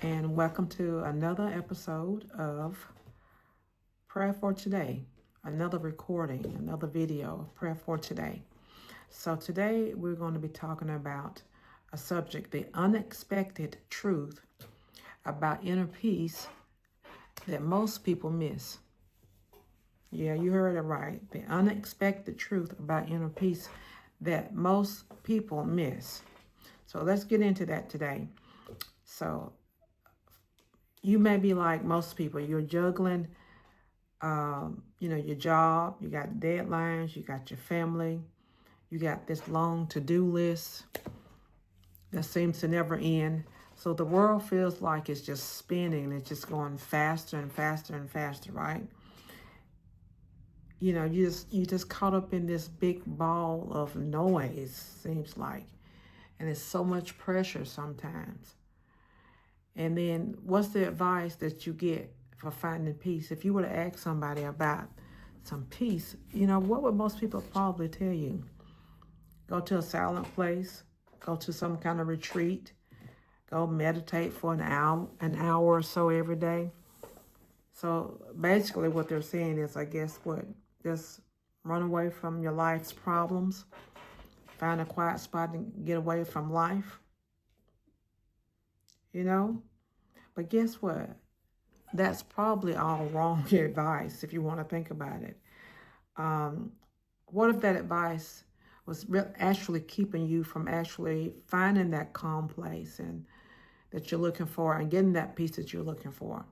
and welcome to another episode of Prayer for Today. Another recording, another video of Prayer for Today. So today we're going to be talking about a subject, the unexpected truth about inner peace that most people miss. Yeah, you heard it right. The unexpected truth about inner peace that most people miss. So let's get into that today. So you may be like most people. You're juggling, your job. You got deadlines. You got your family. You got this long to-do list that seems to never end. So the world feels like it's just spinning. It's just going faster and faster and faster, right? You just caught up in this big ball of noise, seems like. And it's so much pressure sometimes. And then what's the advice that you get for finding peace? If you were to ask somebody about some peace, what would most people probably tell you? Go to a silent place, go to some kind of retreat, go meditate for an hour or so every day. So basically what they're saying is, I guess, just run away from your life's problems, find a quiet spot and get away from life. But guess what? That's probably all wrong advice if you want to think about it. What if that advice was actually keeping you from actually finding that calm place and that you're looking for and getting that peace that you're looking for?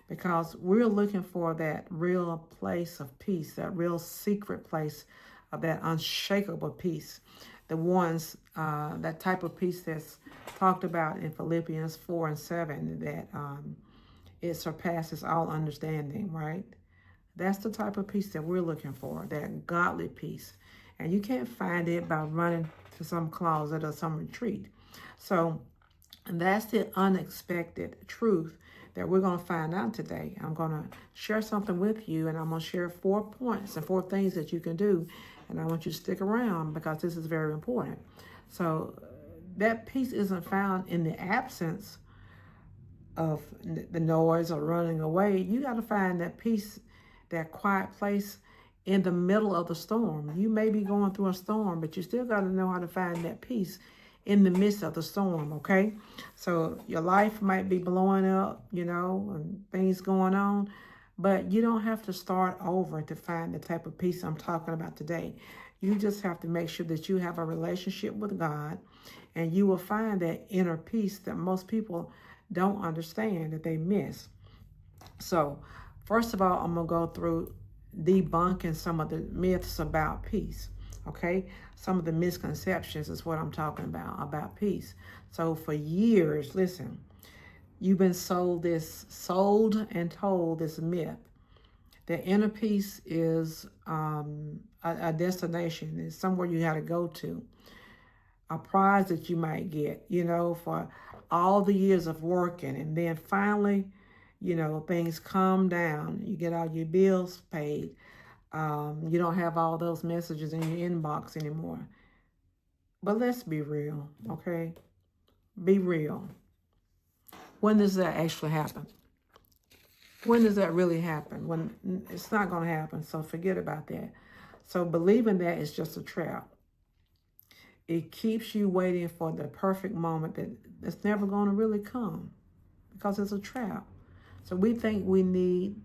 Because we're looking for that real place of peace, that real secret place of that unshakable peace. That type of peace that's talked about in Philippians 4:7, that it surpasses all understanding, right? That's the type of peace that we're looking for, that godly peace. And you can't find it by running to some closet or some retreat. So that's the unexpected truth that we're going to find out today. I'm going to share something with you, and I'm going to share 4 points and 4 things that you can do. And I want you to stick around because this is very important. So that peace isn't found in the absence of the noise or running away. You got to find that peace, that quiet place in the middle of the storm. You may be going through a storm, but you still got to know how to find that peace in the midst of the storm, okay? So your life might be blowing up, and things going on, but you don't have to start over to find the type of peace I'm talking about today. You just have to make sure that you have a relationship with God, and you will find that inner peace that most people don't understand, that they miss. So first of all, I'm going to go through debunking some of the myths about peace. Okay, some of the misconceptions is what I'm talking about peace. So for years, listen, you've been sold and told this myth that inner peace is a destination. It's somewhere you got to go to, a prize that you might get, for all the years of working, and then finally, things calm down. You get all your bills paid. You don't have all those messages in your inbox anymore. But let's be real, okay? Be real. When does that actually happen? When does that really happen? When it's not going to happen, so forget about that. So believing that is just a trap. It keeps you waiting for the perfect moment that's never going to really come because it's a trap. So we think we need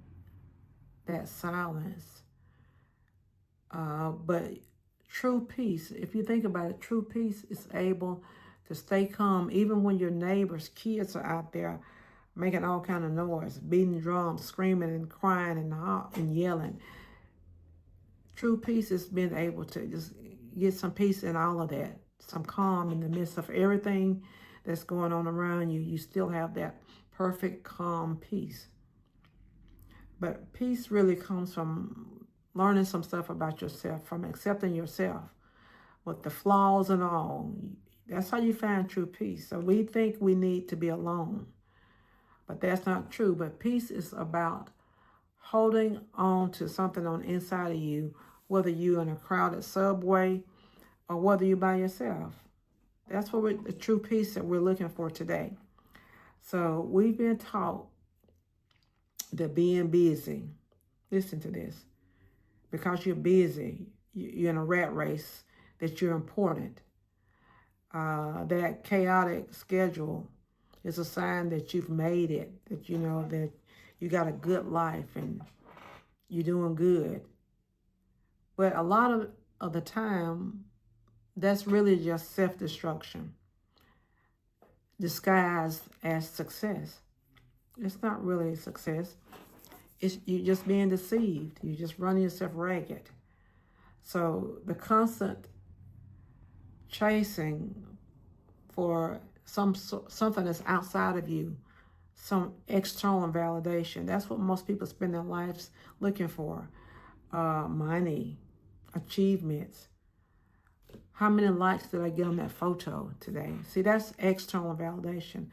that silence. But true peace, if you think about it, true peace is able to stay calm even when your neighbors' kids are out there making all kind of noise, beating drums, screaming and crying and yelling. True peace is being able to just get some peace in all of that, some calm in the midst of everything that's going on around you. You still have that perfect calm peace. But peace really comes from learning some stuff about yourself, from accepting yourself with the flaws and all. That's how you find true peace. So we think we need to be alone, but that's not true. But peace is about holding on to something on the inside of you, whether you're in a crowded subway or whether you're by yourself. That's what the true peace that we're looking for today. So we've been taught that being busy, listen to this, because you're busy, you're in a rat race, that you're important. That chaotic schedule is a sign that you've made it, that you know that you got a good life and you're doing good. But a lot of the time, that's really just self-destruction disguised as success. It's not really success. It's you're just being deceived. You're just running yourself ragged. So the constant chasing for something that's outside of you, some external validation. That's what most people spend their lives looking for. Money, achievements. How many likes did I get on that photo today? See, that's external validation.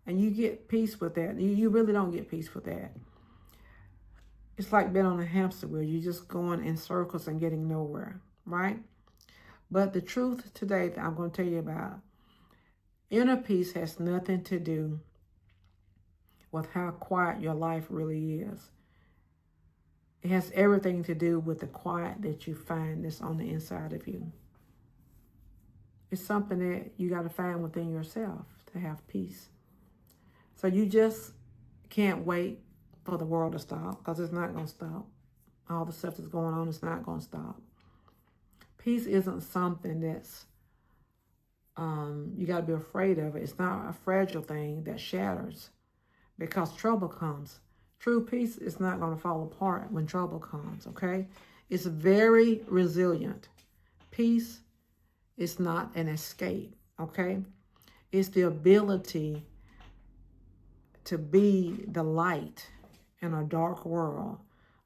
And you get peace with that. You really don't get peace with that. It's like being on a hamster wheel. You're just going in circles and getting nowhere, right? But the truth today that I'm going to tell you about, inner peace has nothing to do with how quiet your life really is. It has everything to do with the quiet that you find that's on the inside of you. It's something that you got to find within yourself to have peace. So you just can't wait for the world to stop, because it's not going to stop. All the stuff that's going on is not going to stop. Peace isn't something that's you got to be afraid of it. It's not a fragile thing that shatters because trouble comes. True peace is not going to fall apart when trouble comes, okay? It's very resilient. Peace is not an escape, okay? It's the ability to be the light in a dark world,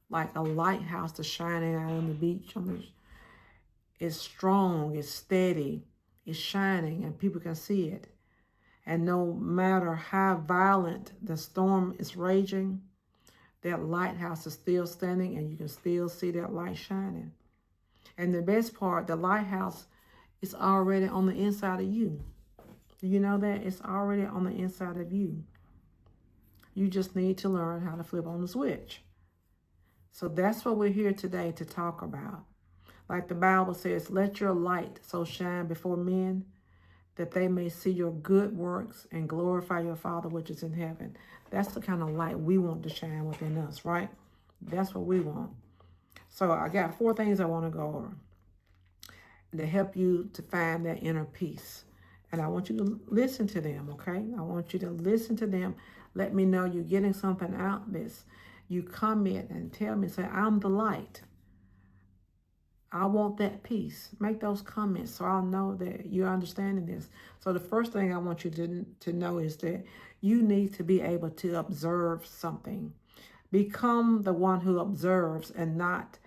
like a lighthouse that's shining out on the beach. It's strong, it's steady, it's shining, and people can see it. And no matter how violent the storm is raging, that lighthouse is still standing and you can still see that light shining. And the best part, the lighthouse is already on the inside of you. Do you know that? It's already on the inside of you. You just need to learn how to flip on the switch. So that's what we're here today to talk about. Like the Bible says, let your light so shine before men that they may see your good works and glorify your Father which is in heaven. That's the kind of light we want to shine within us, right? That's what we want. So I got 4 things I want to go over to help you to find that inner peace. And I want you to listen to them, okay? I want you to listen to them. Let me know you're getting something out of this. You comment and tell me, say, I'm the light. I want that peace. Make those comments so I'll know that you're understanding this. So the first thing I want you to know is that you need to be able to observe something. Become the one who observes and not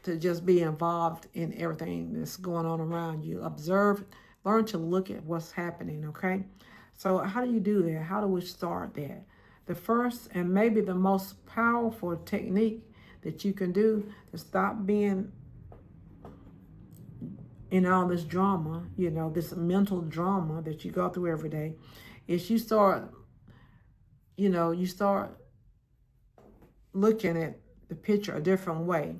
to just be involved in everything that's going on around you. Observe, learn to look at what's happening, okay? So how do you do that? How do we start that? The first and maybe the most powerful technique that you can do to stop being in all this drama, you know, this mental drama that you go through every day, is you start looking at the picture a different way.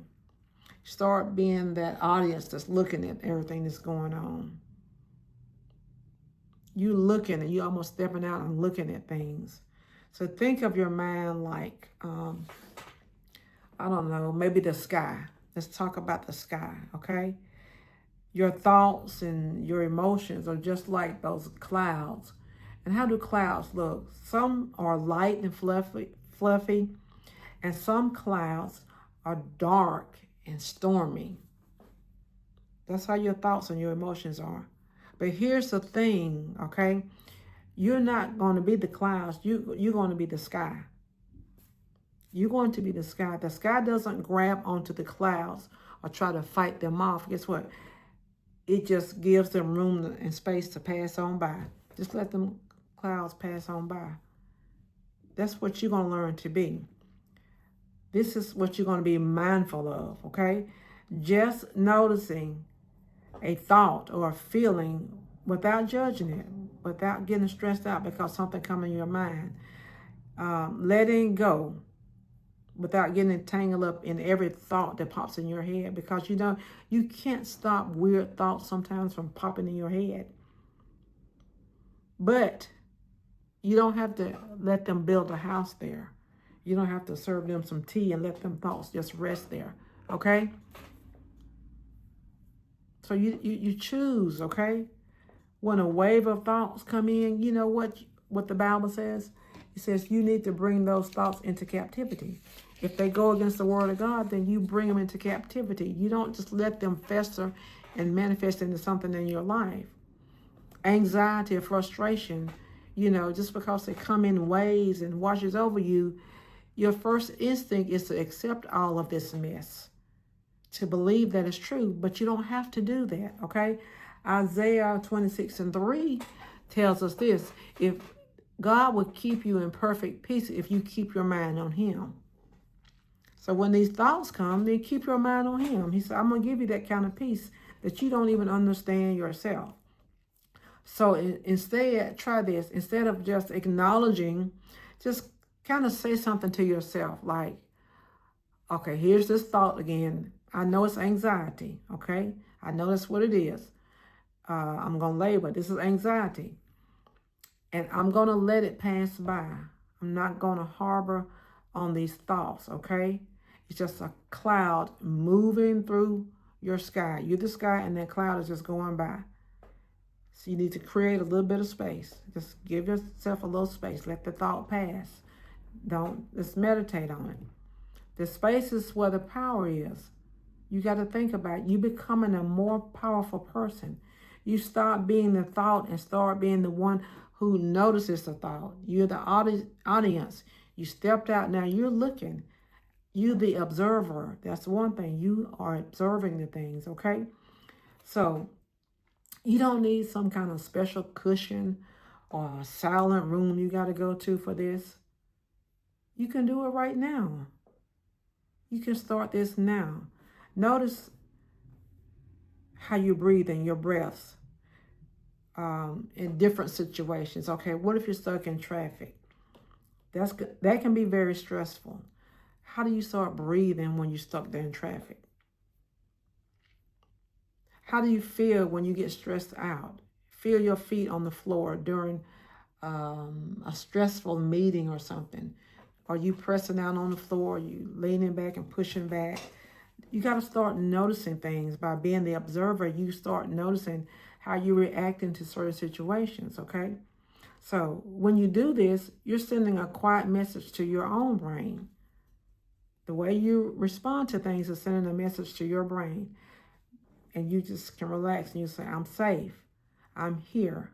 Start being that audience that's looking at everything that's going on. You looking and you almost stepping out and looking at things. So think of your mind like, I don't know, maybe the sky. Let's talk about the sky, okay? Your thoughts and your emotions are just like those clouds. And how do clouds look? Some are light and fluffy, and some clouds are dark and stormy. That's how your thoughts and your emotions are. But here's the thing, okay? You're not going to be the clouds. You're going to be the sky. You're going to be the sky. The sky doesn't grab onto the clouds or try to fight them off. Guess what? It just gives them room and space to pass on by. Just let them clouds pass on by. That's what you're going to learn to be. This is what you're going to be mindful of, okay? Just noticing a thought or a feeling without judging it, without getting stressed out because something come in your mind. Letting go without getting entangled up in every thought that pops in your head, because you can't stop weird thoughts sometimes from popping in your head. But you don't have to let them build a house there. You don't have to serve them some tea and let them thoughts just rest there. Okay? So you choose, okay? When a wave of thoughts come in, you know what the Bible says? It says you need to bring those thoughts into captivity. If they go against the word of God, then you bring them into captivity. You don't just let them fester and manifest into something in your life. Anxiety or frustration, just because they come in waves and washes over you, your first instinct is to accept all of this mess, to believe that it's true, but you don't have to do that, okay? Isaiah 26:3 tells us this: if God will keep you in perfect peace if you keep your mind on him. So when these thoughts come, then keep your mind on him. He said, I'm going to give you that kind of peace that you don't even understand yourself. So instead, try this. Instead of just acknowledging, just kind of say something to yourself like, okay, here's this thought again. I know it's anxiety, okay? I know that's what it is. I'm going to label it. This is anxiety. And I'm going to let it pass by. I'm not going to harbor on these thoughts, okay? It's just a cloud moving through your sky. You're the sky, and that cloud is just going by. So you need to create a little bit of space. Just give yourself a little space. Let the thought pass. Let's meditate on it. The space is where the power is. You got to think about it. You becoming a more powerful person. You start being the thought and start being the one who notices the thought. You're the audience. You stepped out. Now you're looking. You the observer. That's one thing. You are observing the things, okay? So you don't need some kind of special cushion or a silent room you got to go to for this. You can do it right now. You can start this now. Notice how you breathe in your breaths in different situations. Okay, what if you're stuck in traffic? That can be very stressful. How do you start breathing when you're stuck there in traffic? How do you feel when you get stressed out? Feel your feet on the floor during a stressful meeting or something. Are you pressing out on the floor? Are you leaning back and pushing back? You got to start noticing things. By being the observer, you start noticing how you're reacting to certain situations, okay? So when you do this, you're sending a quiet message to your own brain. The way you respond to things is sending a message to your brain. And you just can relax and you say, I'm safe. I'm here.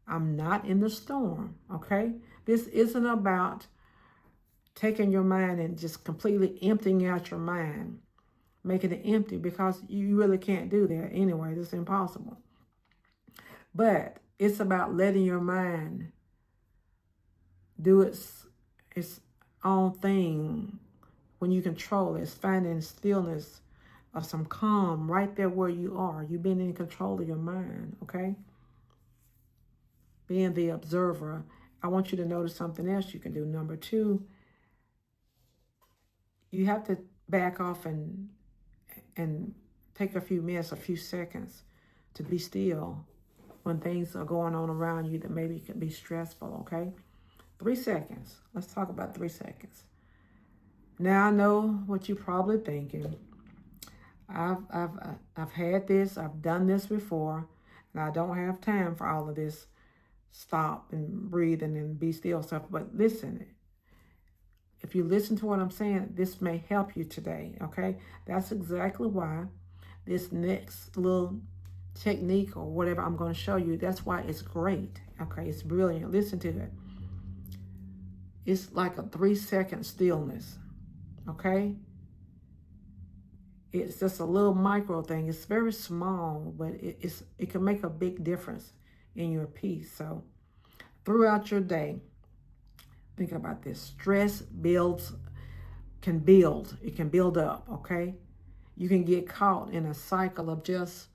I'm not in the storm, okay? This isn't about taking your mind and just completely emptying out your mind, making it empty, because you really can't do that anyway. It's impossible. But it's about letting your mind do its own thing when you control it. It's finding stillness or some calm right there where you are. You've been in control of your mind, okay? Being the observer. I want you to notice something else you can do. Number 2, you have to back off and take a few minutes, a few seconds to be still when things are going on around you that maybe can be stressful, okay? 3 seconds. Let's talk about 3 seconds. Now I know what you're probably thinking. I've had this, I've done this before, and I don't have time for all of this stop and breathing and be still stuff. But listen, if you listen to what I'm saying, this may help you today, okay? That's exactly why this next little technique or whatever I'm going to show you, that's why it's great, okay? It's brilliant. Listen to it. It's like a 3-second stillness, okay? It's just a little micro thing. It's very small, but it can make a big difference in your peace. So throughout your day, think about this. Stress can build. It can build up, okay? You can get caught in a cycle of just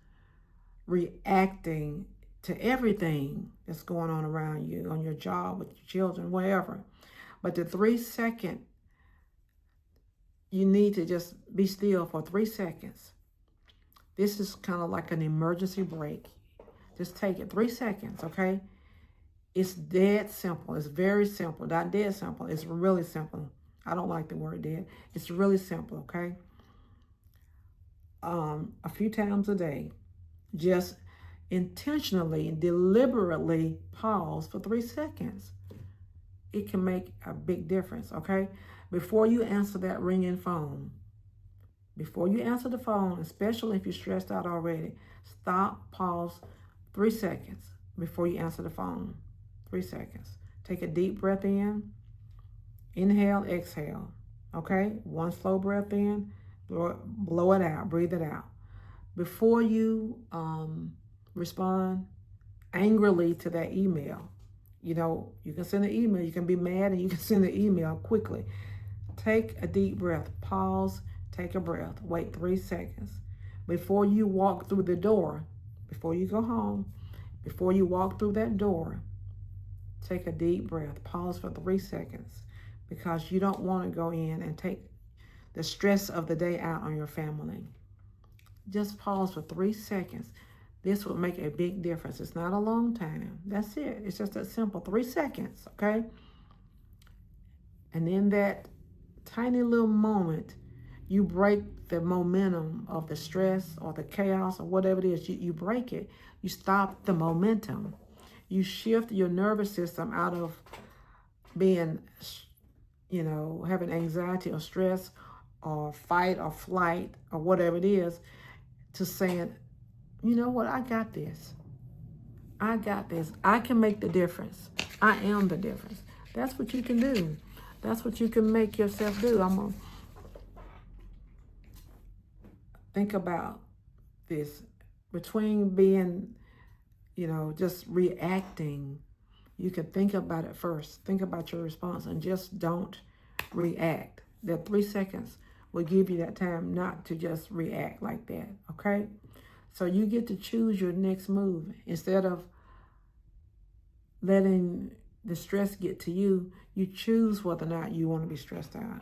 reacting to everything that's going on around you, on your job, with your children, wherever. But the 3 second, you need to just be still for 3 seconds. This is kind of like an emergency brake. Just take it 3 seconds, okay? It's dead simple. It's very simple. Not dead simple. It's really simple. I don't like the word dead. It's really simple, okay? A few times a day, just intentionally and deliberately pause for 3 seconds. It can make a big difference, okay? Before you answer that ringing phone, before you answer the phone, especially if you're stressed out already, stop, pause 3 seconds before you answer the phone. 3 seconds. Take a deep breath in. Inhale, exhale. Okay? One slow breath in. Blow it out. Breathe it out. Before you respond angrily to that email, you know, you can send an email. You can be mad and you can send an email quickly. Take a deep breath. Pause. Take a breath. Wait 3 seconds. Before you walk through the door, before you go home, before you walk through that door, take a deep breath. Pause for 3 seconds, because you don't want to go in and take the stress of the day out on your family. Just pause for 3 seconds. This will make a big difference. It's not a long time. That's it. It's just that simple. 3 seconds, okay? And in that tiny little moment, you break the momentum of the stress or the chaos or whatever it is. You break it. You stop the momentum. You shift your nervous system out of being, you know, having anxiety or stress or fight or flight or whatever it is, to saying, you know what, I got this. I got this. I can make the difference. I am the difference. That's what you can do. That's what you can make yourself do. I'm going to think about this. Between being, you know, just reacting, you can think about it first. Think about your response and just don't react. That 3 seconds will give you that time not to just react like that, okay? So you get to choose your next move. Instead of letting the stress get to you, you choose whether or not you want to be stressed out.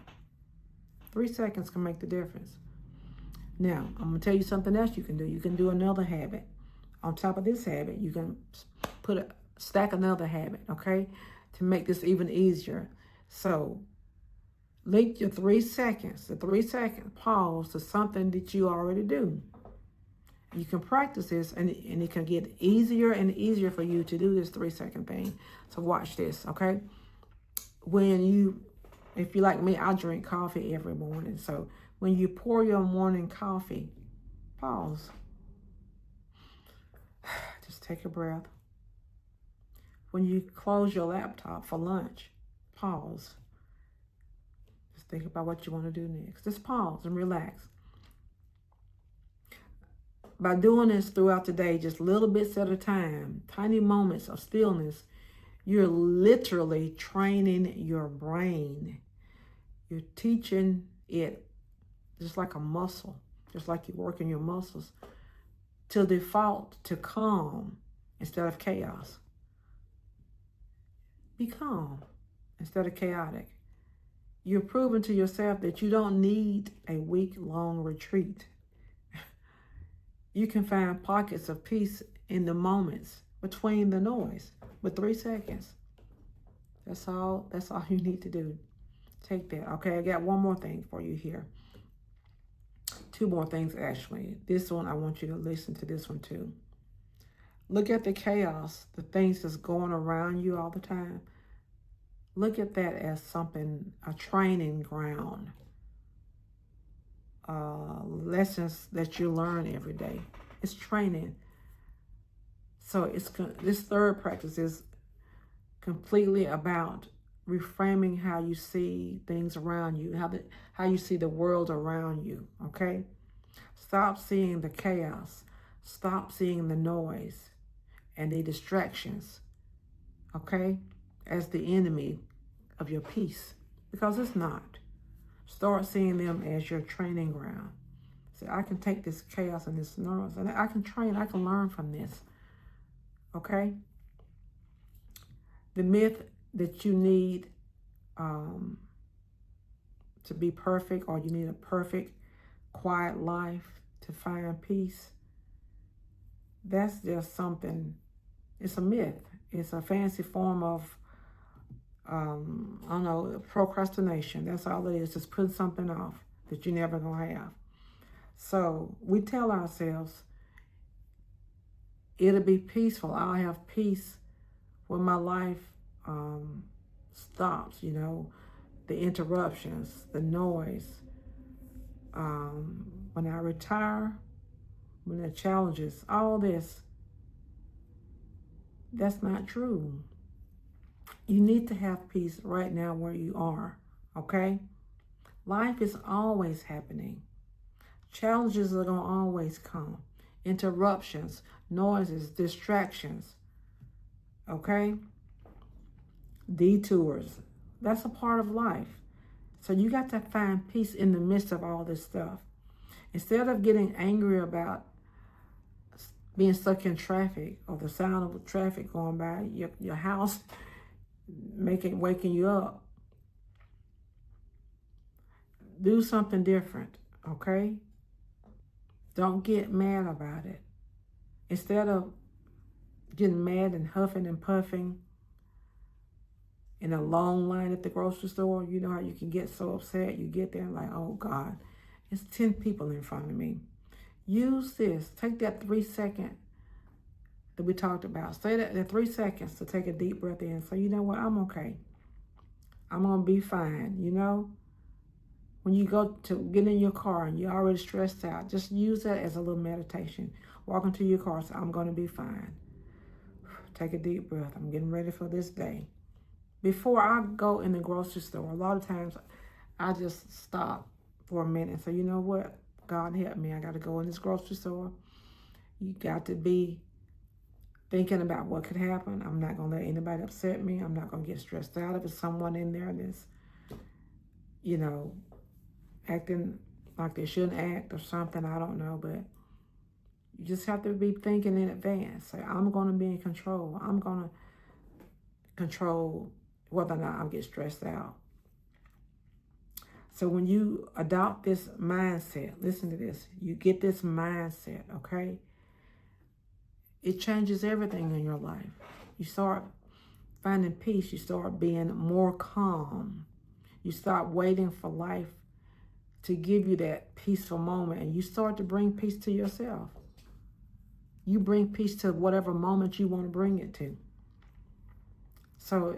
3 seconds can make the difference. Now, I'm going to tell you something else you can do. You can do another habit. On top of this habit, you can stack another habit, okay, to make this even easier. So link your 3 seconds, the 3 second pause, to something that you already do. You can practice this, and it can get easier and easier for you to do this 3 second thing. So watch this, okay? If you're like me, I drink coffee every morning. So when you pour your morning coffee, pause. Just take a breath. When you close your laptop for lunch, pause. Just think about what you want to do next. Just pause and relax. By doing this throughout the day, just little bits at a time, tiny moments of stillness, you're literally training your brain. You're teaching it, just like a muscle, just like you're working your muscles, to default to calm instead of chaos. Be calm instead of chaotic. You're proving to yourself that you don't need a week-long retreat. You can find pockets of peace in the moments between the noise with 3 seconds. That's all you need to do. Take that. Okay, I got one more thing for you here. 2 more things, actually. This one, I want you to listen to this one too. Look at the chaos, the things that's going around you all the time. Look at that as something, a training ground. Lessons that you learn every day. It's training. So this third practice is completely about reframing how you see things around you, how you see the world around you, okay? Stop seeing the chaos. Stop seeing the noise and the distractions, okay, as the enemy of your peace, because it's not. Start seeing them as your training ground. Say, I can take this chaos and this noise, and I can train, I can learn from this. okay? The myth that you need to be perfect, or you need a perfect, quiet life to find peace, that's just something, it's a myth. It's a fancy form of, I don't know, procrastination. That's all it is, just putting something off that you're never going to have. So we tell ourselves, it'll be peaceful. I'll have peace when my life stops, you know, the interruptions, the noise. When I retire, when the challenges, all this, that's not true. You need to have peace right now where you are, okay? Life is always happening. Challenges are going to always come. Interruptions, noises, distractions, okay? Detours. That's a part of life. So you got to find peace in the midst of all this stuff. Instead of getting angry about being stuck in traffic or the sound of traffic going by your house, waking you up, do something different, okay? Don't get mad about it. Instead of getting mad and huffing and puffing in a long line at the grocery store, you know how you can get so upset. You get there like, oh God, it's 10 people in front of me. Use this. Take that 3 seconds that we talked about. Say that 3 seconds to take a deep breath in. So you know what? I'm okay. I'm going to be fine, you know? When you go to get in your car and you're already stressed out, just use that as a little meditation. Walk into your car, say, I'm going to be fine. Take a deep breath. I'm getting ready for this day. Before I go in the grocery store, a lot of times I just stop for a minute and say, you know what? God help me. I got to go in this grocery store. You got to be thinking about what could happen. I'm not going to let anybody upset me. I'm not going to get stressed out if there's someone in there that's, you know, acting like they shouldn't act or something. I don't know, but you just have to be thinking in advance. Say, I'm going to be in control. I'm going to control whether or not I get stressed out. So when you adopt this mindset, listen to this, you get this mindset, okay? It changes everything in your life. You start finding peace. You start being more calm. You start waiting for life to give you that peaceful moment, and you start to bring peace to yourself. You bring peace to whatever moment you want to bring it to. So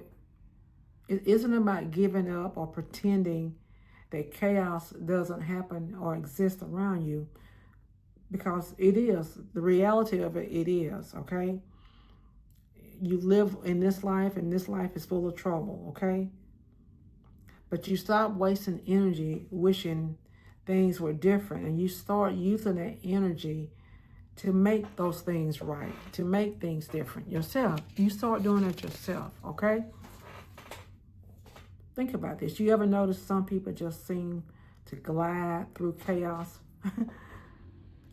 it isn't about giving up or pretending that chaos doesn't happen or exist around you, because it is. The reality of it, it is, okay? You live in this life, and this life is full of trouble, okay? But you stop wasting energy wishing things were different, and you start using that energy to make those things right, to make things different yourself. You start doing it yourself, okay? Think about this. You ever notice some people just seem to glide through chaos?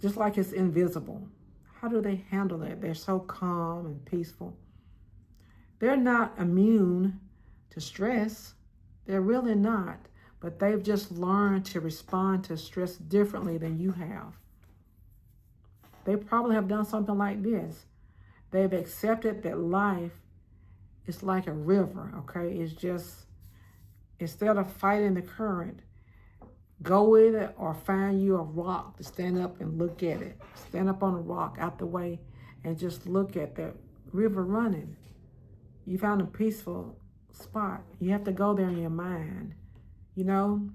Just like it's invisible. How do they handle it? They're so calm and peaceful. They're not immune to stress. They're really not. But they've just learned to respond to stress differently than you have. They probably have done something like this. They've accepted that life is like a river, okay? It's just, instead of fighting the current, go with it or find you a rock to stand up and look at it. Stand up on a rock out the way and just look at the river running. You found a peaceful spot. You have to go there in your mind, you know?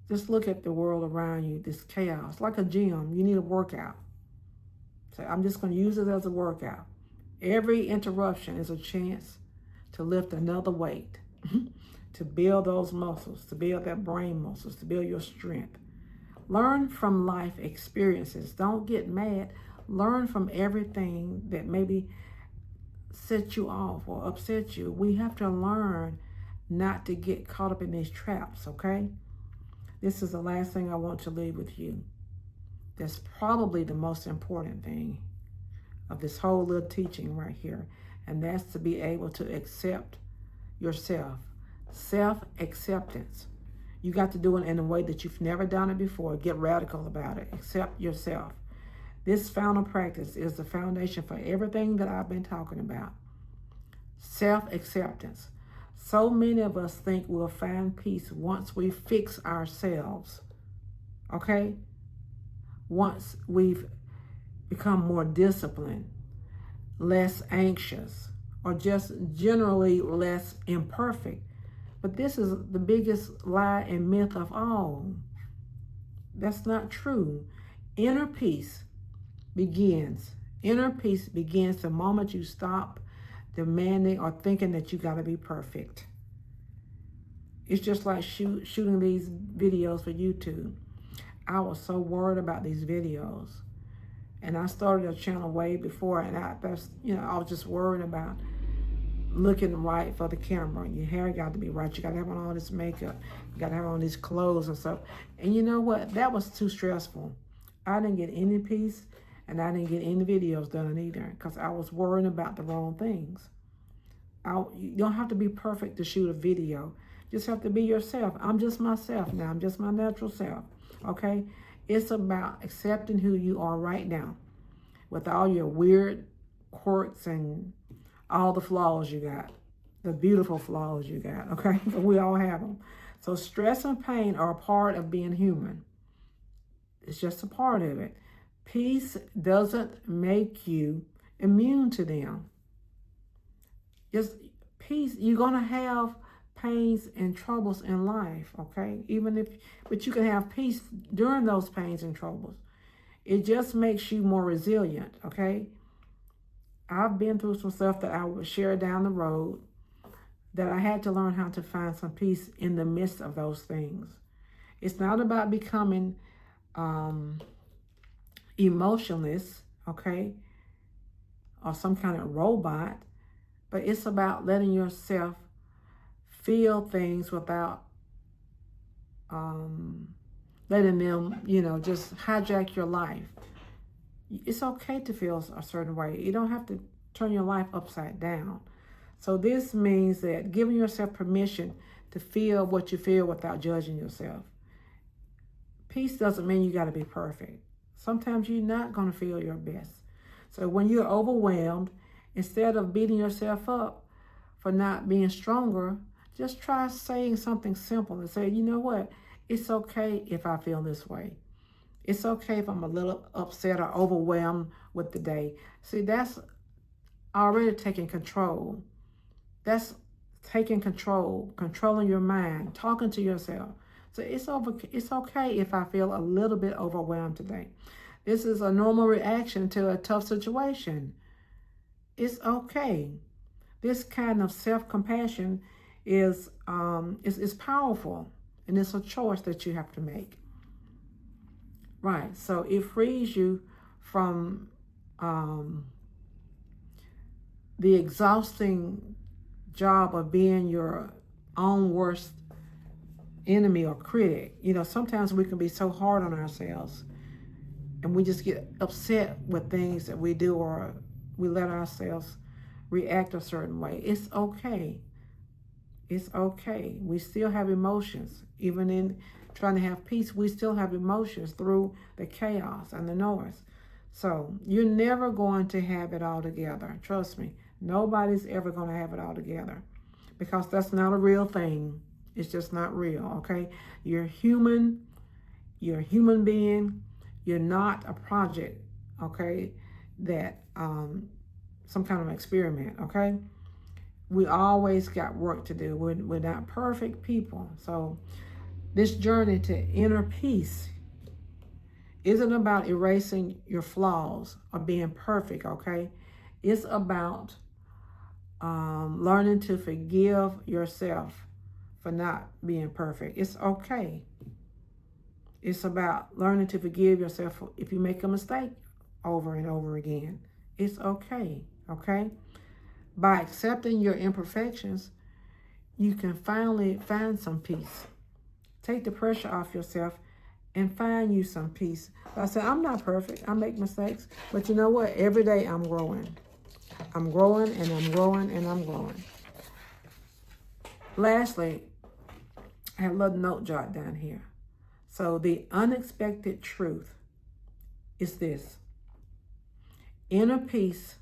Just look at the world around you, this chaos. Like a gym, you need a workout. So I'm just going to use it as a workout. Every interruption is a chance to lift another weight, to build those muscles, to build that brain muscles, to build your strength. Learn from life experiences. Don't get mad. Learn from everything that maybe set you off or upset you. We have to learn not to get caught up in these traps, okay? This is the last thing I want to leave with you. that's probably the most important thing of this whole little teaching right here. And that's to be able to accept yourself. Self-acceptance. You got to do it in a way that you've never done it before. Get radical about it. Accept yourself. This final practice is the foundation for everything that I've been talking about. Self-acceptance. So many of us think we'll find peace once we fix ourselves. Okay? Once we've become more disciplined, less anxious, or just generally less imperfect. But this is the biggest lie and myth of all. That's not true. Inner peace begins. Inner peace begins the moment you stop demanding or thinking that you got to be perfect. It's just like shooting these videos for YouTube. I was so worried about these videos. And I started a channel way before, and I was just worried about looking right for the camera. Your hair got to be right. You got to have on all this makeup. You got to have on these clothes and stuff. And you know what? That was too stressful. I didn't get any peace, and I didn't get any videos done either because I was worrying about the wrong things. You don't have to be perfect to shoot a video. You just have to be yourself. I'm just myself now. I'm just my natural self. Okay? It's about accepting who you are right now with all your weird quirks and all the flaws you got, the beautiful flaws you got, okay? We all have them. So stress and pain are a part of being human. It's just a part of it. Peace doesn't make you immune to them. Just peace, you're going to have pains and troubles in life, okay? But you can have peace during those pains and troubles. It just makes you more resilient, okay? I've been through some stuff that I will share down the road that I had to learn how to find some peace in the midst of those things. It's not about becoming emotionless, okay? Or some kind of robot, but it's about letting yourself feel things without letting them, just hijack your life. It's okay to feel a certain way. You don't have to turn your life upside down. So this means that giving yourself permission to feel what you feel without judging yourself. Peace doesn't mean you got to be perfect. Sometimes you're not going to feel your best. So when you're overwhelmed, instead of beating yourself up for not being stronger, just try saying something simple and say, you know what? It's okay if I feel this way. It's okay if I'm a little upset or overwhelmed with the day. See, that's already taking control. That's taking control, controlling your mind, talking to yourself. So it's okay if I feel a little bit overwhelmed today. This is a normal reaction to a tough situation. It's okay. This kind of self-compassion is powerful, and it's a choice that you have to make. Right, so it frees you from the exhausting job of being your own worst enemy or critic. Sometimes we can be so hard on ourselves, and we just get upset with things that we do, or we let ourselves react a certain way. It's okay. It's okay. We still have emotions. Even in trying to have peace, we still have emotions through the chaos and the noise. So you're never going to have it all together. Trust me. Nobody's ever going to have it all together, because that's not a real thing. It's just not real, okay? You're human. You're a human being. You're not a project, okay, that some kind of experiment, okay? We always got work to do. We're not perfect people. So this journey to inner peace isn't about erasing your flaws or being perfect, okay? It's about learning to forgive yourself for not being perfect. It's okay. It's about learning to forgive yourself if you make a mistake over and over again. It's okay, okay? By accepting your imperfections, you can finally find some peace. Take the pressure off yourself and find you some peace. I said, I'm not perfect. I make mistakes. But you know what? Every day I'm growing. I'm growing and I'm growing and I'm growing. Lastly, I have a little note jot down here. So the unexpected truth is this. Inner peace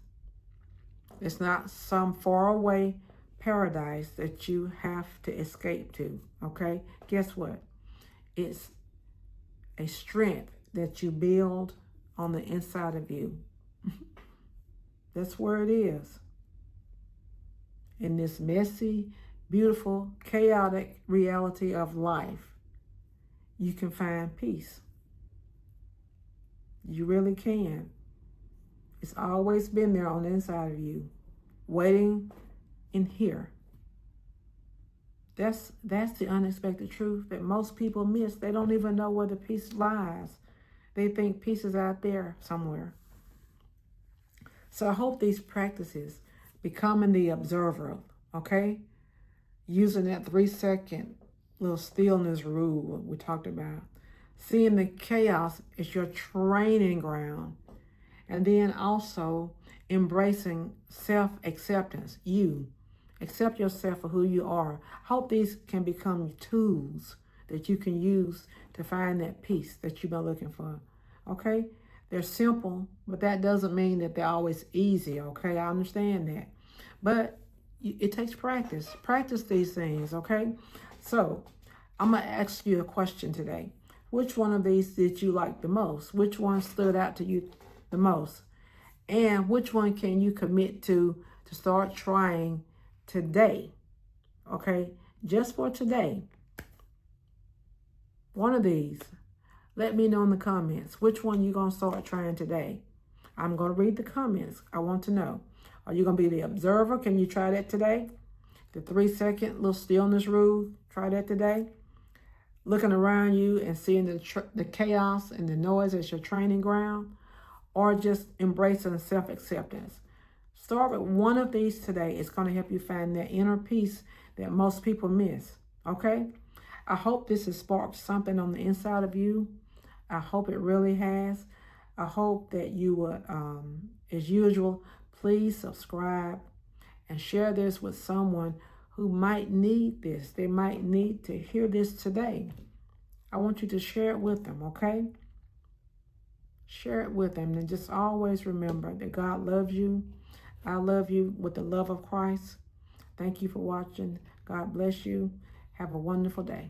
is not some faraway paradise that you have to escape to, okay? Guess what? It's a strength that you build on the inside of you. That's where it is. In this messy, beautiful, chaotic reality of life, you can find peace. You really can. It's always been there on the inside of you, waiting in here. That's the unexpected truth that most people miss. They don't even know where the peace lies. They think peace is out there somewhere. So I hope these practices, becoming the observer, okay? Using that 3-second little stillness rule we talked about. Seeing the chaos as your training ground. And then also embracing self-acceptance. You accept yourself for who you are. Hope these can become tools that you can use to find that peace that you've been looking for. Okay? They're simple, but that doesn't mean that they're always easy. Okay? I understand that. But it takes practice. Practice these things. Okay? So I'm going to ask you a question today. Which one of these did you like the most? Which one stood out to you the most? And which one can you commit to start trying today? Okay, just for today. One of these. Let me know in the comments which one you're going to start trying today. I'm going to read the comments. I want to know. Are you going to be the observer? Can you try that today? The 3-second little stillness rule. Try that today. Looking around you and seeing the chaos and the noise as your training ground. Or just embracing self-acceptance. Start with one of these today. It's going to help you find that inner peace that most people miss. Okay? I hope this has sparked something on the inside of you. I hope it really has. I hope that you would, as usual, please subscribe and share this with someone who might need this. They might need to hear this today. I want you to share it with them, okay? Share it with them, and just always remember that God loves you. I love you with the love of Christ. Thank you for watching. God bless you. Have a wonderful day.